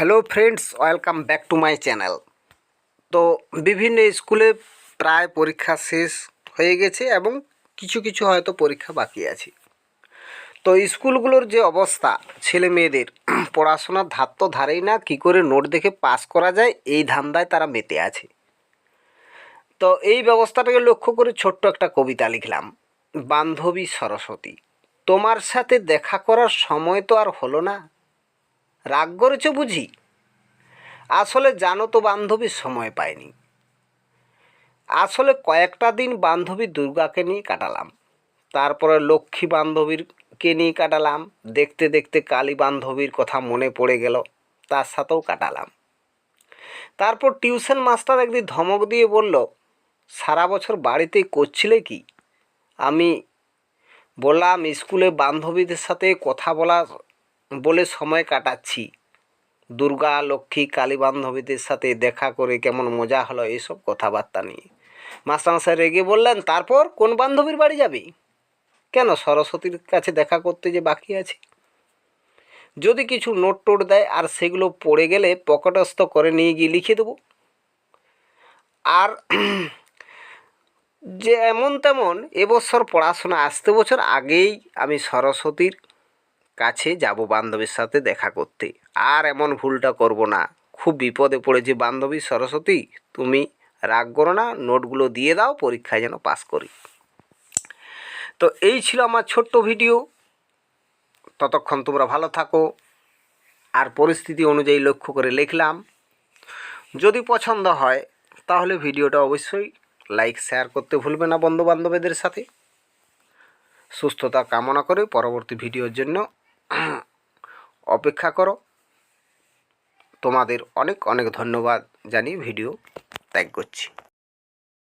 Hello friends, welcome back to my channel. তো বিভিন্ন স্কুলে প্রায় পরীক্ষা শেষ হয়ে গেছে এবং কিছু কিছু হয়তো পরীক্ষা বাকি আছে। তো স্কুলগুলোর যে অবস্থা, ছেলে মেয়েদের পড়াশোনার ধার তো ধারেই না, কী করে নোট দেখে পাস করা যায় এই ধান্দায় তারা মেতে আছে। তো এই ব্যবস্থাটাকে লক্ষ্য করে ছোট্ট একটা কবিতা লিখলাম। বান্ধবী সরস্বতী, তোমার সাথে দেখা করার সময় তো আর হলো না, রাগ করেছ বুঝি? আসলে জানো তো বান্ধবী সময় পায়নি। আসলে কয়েকটা দিন বান্ধবী দুর্গাকে নিয়ে কাটালাম, তারপরে লক্ষ্মী বান্ধবীরকে নিয়ে কাটালাম, দেখতে দেখতে কালী বান্ধবীর কথা মনে পড়ে গেল, তার সাথেও কাটালাম। তারপর টিউশন মাস্টার একদিন ধমক দিয়ে বলল, সারা বছর বাড়িতেই করছিলে কি? আমি বললাম, স্কুলে বান্ধবীদের সাথে কথা বলে সময় কাটাচ্ছি। দুর্গা লক্ষ্মী কালী বান্ধবীদের সাথে দেখা করে কেমন মজা হলো এইসব কথাবার্তা নিয়ে। মাস্টারমশাই রেগে বললেন, তারপর কোন বান্ধবীর বাড়ি যাবি? কেন, সরস্বতীর কাছে দেখা করতে যে বাকি আছে। যদি কিছু নোট টোট দেয় আর সেগুলো পড়ে গেলে পকেটস্থ করে নিয়ে গিয়ে লিখে দেবো। আর যে এমন তেমন এবছর পড়াশোনা আসতে বছর আগেই আমি সরস্বতীর কাছে যাব বান্ধবীর সাথে দেখা করতে। আর এমন ভুলটা করব না। খুব বিপদে পড়েছি বান্ধবী সরস্বতী, তুমি রাগ করো না, নোটগুলো দিয়ে দাও, পরীক্ষায় যেন পাস করি। তো এই ছিল আমার ছোট্ট ভিডিও। ততক্ষণ তোমরা ভালো থাকো। আর পরিস্থিতি অনুযায়ী লক্ষ্য করে লিখলাম। যদি পছন্দ হয় তাহলে ভিডিওটা অবশ্যই লাইক শেয়ার করতে ভুলবে না বন্ধুবান্ধবদের সাথে। সুস্থতা কামনা করে পরবর্তী ভিডিওর জন্য অপেক্ষা করো। তোমাদের অনেক অনেক ধন্যবাদ জানিয়ে ভিডিও ত্যাগ করছি।